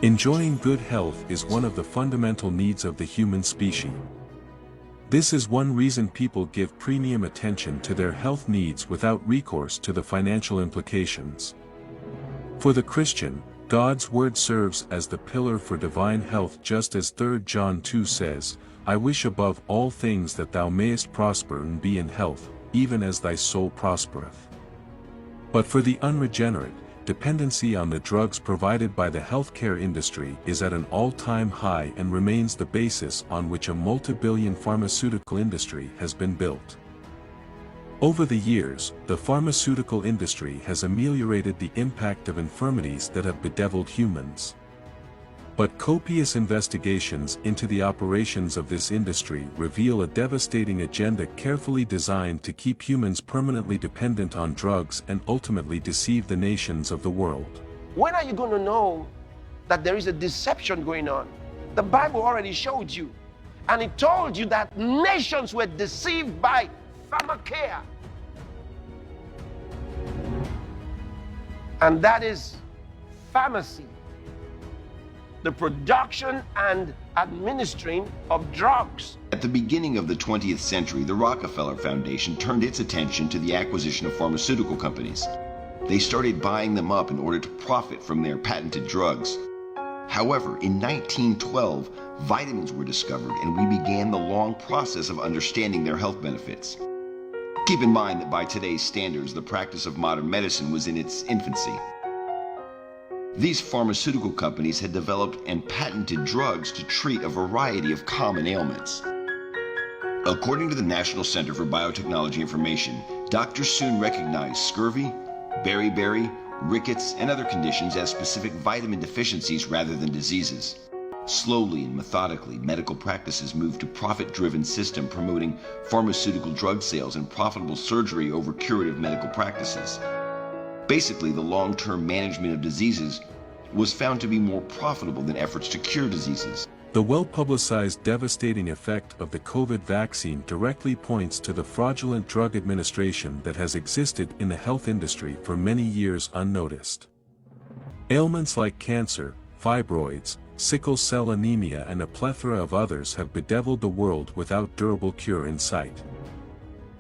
Enjoying good health is one of the fundamental needs of the human species. This is one reason people give premium attention to their health needs without recourse to the financial implications. For the Christian, God's word serves as the pillar for divine health, just as 3 John 2 says, "I wish above all things that thou mayest prosper and be in health, even as thy soul prospereth." But for the unregenerate, dependency on the drugs provided by the healthcare industry is at an all-time high and remains the basis on which a multi-billion pharmaceutical industry has been built. Over the years, the pharmaceutical industry has ameliorated the impact of infirmities that have bedeviled humans. But copious investigations into the operations of this industry reveal a devastating agenda carefully designed to keep humans permanently dependent on drugs and ultimately deceive the nations of the world. When are you going to know that there is a deception going on? The Bible already showed you. And it told you that nations were deceived by pharmacare. And that is pharmacy. The production and administering of drugs. At the beginning of the 20th century, the Rockefeller Foundation turned its attention to the acquisition of pharmaceutical companies. They started buying them up in order to profit from their patented drugs. However, in 1912, vitamins were discovered and we began the long process of understanding their health benefits. Keep in mind that by today's standards, the practice of modern medicine was in its infancy. These pharmaceutical companies had developed and patented drugs to treat a variety of common ailments. According to the National Center for Biotechnology Information, doctors soon recognized scurvy, beriberi, rickets, and other conditions as specific vitamin deficiencies rather than diseases. Slowly and methodically, medical practices moved to a profit-driven system promoting pharmaceutical drug sales and profitable surgery over curative medical practices. Basically, the long-term management of diseases was found to be more profitable than efforts to cure diseases. The well-publicized devastating effect of the COVID vaccine directly points to the fraudulent drug administration that has existed in the health industry for many years unnoticed. Ailments like cancer, fibroids, sickle cell anemia and a plethora of others have bedeviled the world without durable cure in sight.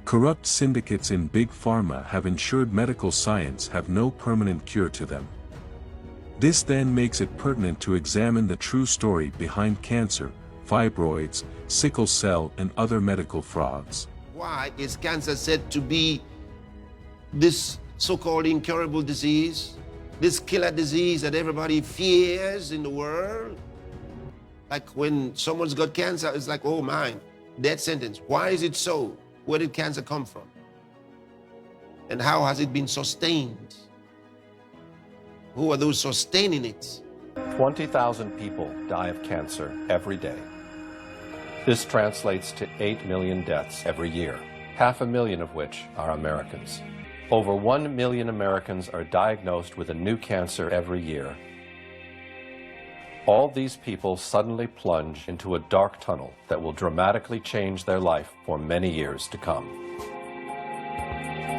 Corrupt syndicates in big pharma have ensured medical science have no permanent cure to them. This then makes it pertinent to examine the true story behind cancer, fibroids, sickle cell and other medical frauds. Why is cancer said to be this so-called incurable disease? This killer disease that everybody fears in the world? Like when someone's got cancer, it's like, oh my, death sentence. Why is it so? Where did cancer come from? And how has it been sustained? Who are those sustaining it? 20,000 people die of cancer every day. This translates to 8 million deaths every year, 500,000 of which are Americans. Over 1 million Americans are diagnosed with a new cancer every year. All these people suddenly plunge into a dark tunnel that will dramatically change their life for many years to come.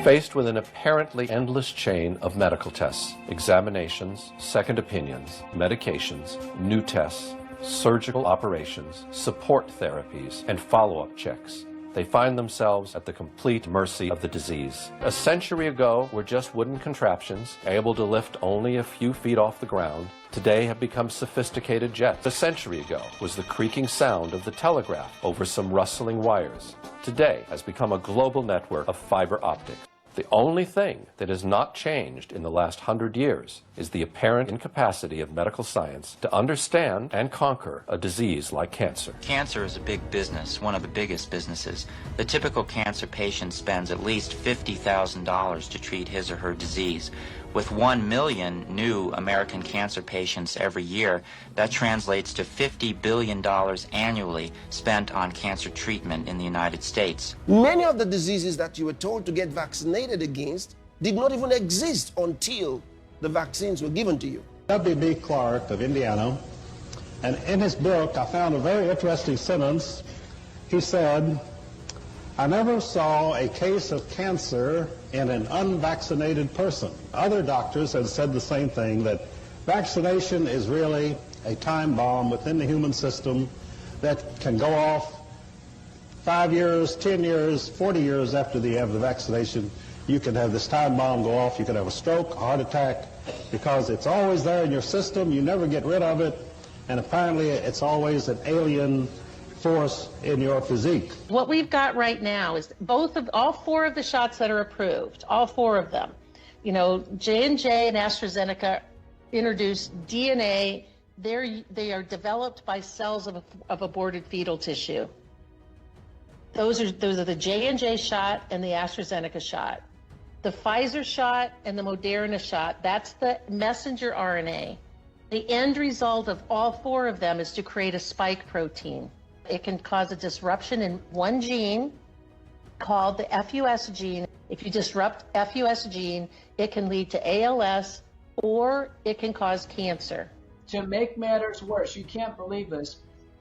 Faced with an apparently endless chain of medical tests, examinations, second opinions, medications, new tests, surgical operations, support therapies, and follow-up checks, they find themselves at the complete mercy of the disease. A century ago were just wooden contraptions, able to lift only a few feet off the ground. Today have become sophisticated jets. A century ago was the creaking sound of the telegraph over some rustling wires. Today has become a global network of fiber optics. The only thing that has not changed in the last 100 years is the apparent incapacity of medical science to understand and conquer a disease like cancer. Cancer is a big business, one of the biggest businesses. The typical cancer patient spends at least $50,000 to treat his or her disease. With 1 million new American cancer patients every year, that translates to $50 billion annually spent on cancer treatment in the United States. Many of the diseases that you were told to get vaccinated against did not even exist until the vaccines were given to you. W.B. Clark of Indiana, and in his book I found a very interesting sentence. He said, "I never saw a case of cancer in an unvaccinated person." Other doctors had said the same thing, that Vaccination is really a time bomb within the human system that can go off 5 years, 10 years, 40 years after you have the vaccination. You can have this time bomb go off. You can have a stroke, a heart attack, because it's always there in your system. You never get rid of it. And apparently it's always an alien force in your physique. What we've got right now is all four of the shots that are approved, all four of them. You know, J&J and AstraZeneca introduced DNA. They are developed by cells of aborted fetal tissue. Those are the J&J shot and the AstraZeneca shot. The Pfizer shot and the Moderna shot, that's the messenger RNA. The end result of all four of them is to create a spike protein. It can cause a disruption in one gene called the FUS gene. If you disrupt FUS gene, it can lead to ALS or it can cause cancer. To make matters worse, you can't believe this,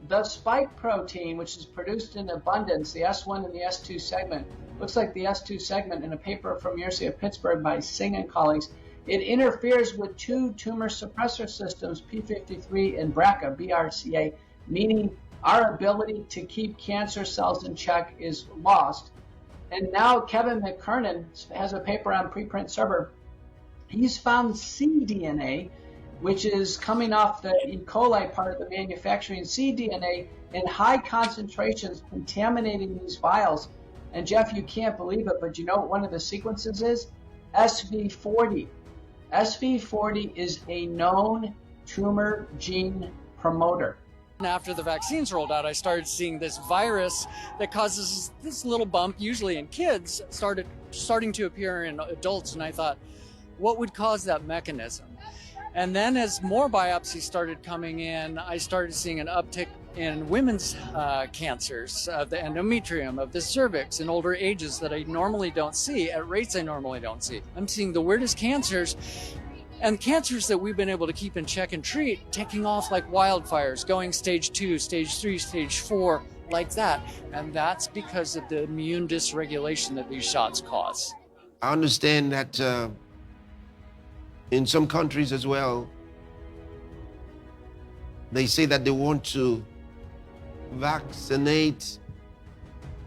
the spike protein, which is produced in abundance, the S1 and the S2 segment, looks like the S2 segment in a paper from University of Pittsburgh by Singh and colleagues. It interferes with two tumor suppressor systems, P53 and BRCA, BRCA, meaning our ability to keep cancer cells in check is lost. And now Kevin McKernan has a paper on preprint server. He's found cDNA, which is coming off the E. coli part of the manufacturing, cDNA in high concentrations contaminating these vials. And Jeff, you can't believe it, but you know what one of the sequences is? SV40. SV40 is a known tumor gene promoter. After the vaccines rolled out, I started seeing this virus that causes this little bump, usually in kids, starting to appear in adults. And I thought, what would cause that mechanism? And then as more biopsies started coming in, I started seeing an uptick in women's cancers of the endometrium, of the cervix in older ages that I normally don't see at rates I normally don't see. I'm seeing the weirdest cancers, and cancers that we've been able to keep in check and treat taking off like wildfires, going stage 2, stage 3, stage 4, like that. And that's because of the immune dysregulation that these shots cause. I understand that in some countries as well, they say that they want to vaccinate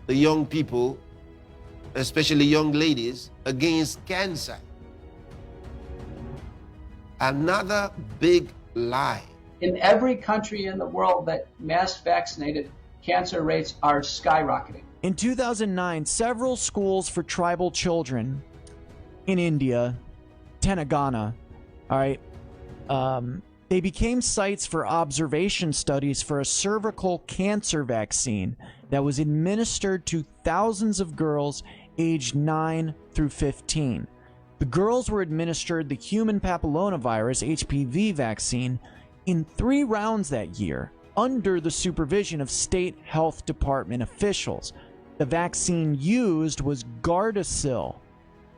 the young people, especially young ladies, against cancer. Another big lie. In every country in the world that mass vaccinated, cancer rates are skyrocketing. In 2009, several schools for tribal children in India, Telangana, they became sites for observation studies for a cervical cancer vaccine that was administered to thousands of girls aged 9 through 15. The girls were administered the human papillomavirus HPV vaccine in 3 rounds that year under the supervision of state health department officials. The vaccine used was Gardasil,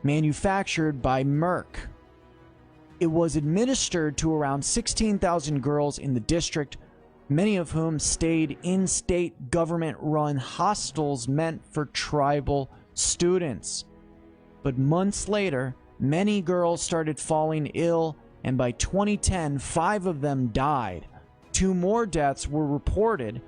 manufactured by Merck. It was administered to around 16,000 girls in the district, many of whom stayed in state government-run hostels meant for tribal students. But months later, many girls started falling ill, and by 2010, 5 of them died. 2 more deaths were reported,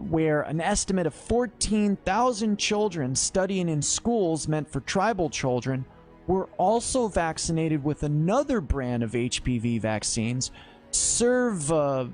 where an estimate of 14,000 children studying in schools meant for tribal children were also vaccinated with another brand of HPV vaccines, Cervarix,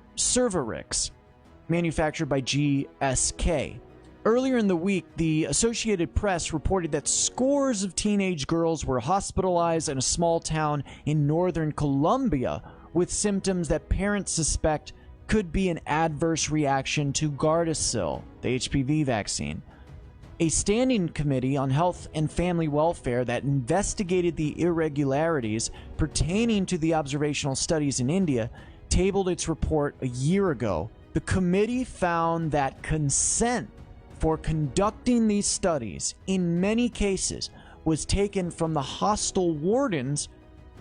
manufactured by GSK. Earlier in the week, the Associated Press reported that scores of teenage girls were hospitalized in a small town in northern Colombia with symptoms that parents suspect could be an adverse reaction to Gardasil, the HPV vaccine. A standing committee on health and family welfare that investigated the irregularities pertaining to the observational studies in India tabled its report a year ago. The committee found that consent for conducting these studies in many cases was taken from the hostile wardens,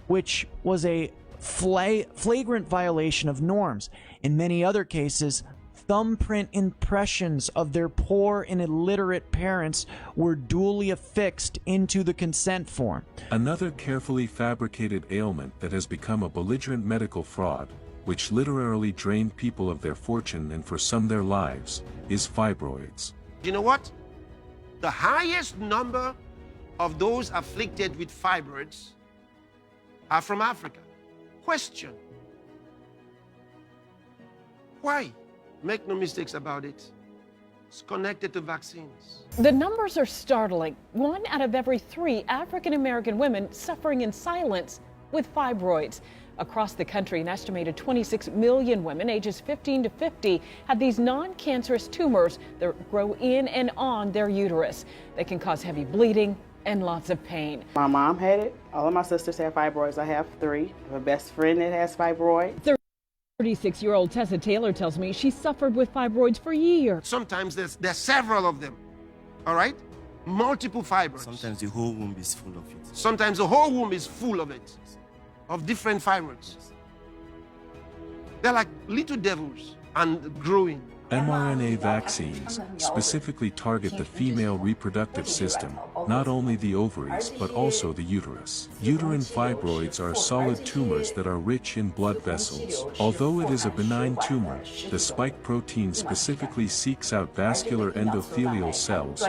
which was a flagrant violation of norms. In many other cases, thumbprint impressions of their poor and illiterate parents were duly affixed into the consent form. Another carefully fabricated ailment that has become a belligerent medical fraud, which literally drained people of their fortune and for some their lives, is fibroids. You know what? The highest number of those afflicted with fibroids are from Africa. Question: why? Make no mistakes about it. It's connected to vaccines. The numbers are startling. 1 out of every 3 African American women suffering in silence with fibroids. Across the country, an estimated 26 million women ages 15 to 50 have these non-cancerous tumors that grow in and on their uterus. They can cause heavy bleeding and lots of pain. My mom had it. All of my sisters have fibroids. I have 3. I have a best friend that has fibroids. 36-year-old Tessa Taylor tells me she suffered with fibroids for years. Sometimes there's several of them, all right? Multiple fibroids. Sometimes the whole womb is full of it. Sometimes the whole womb is full of it, of different fibroids. They're like little devils and growing. mRNA vaccines specifically target the female reproductive system, not only the ovaries but also the uterus. Uterine fibroids are solid tumors that are rich in blood vessels. Although it is a benign tumor, the spike protein specifically seeks out vascular endothelial cells,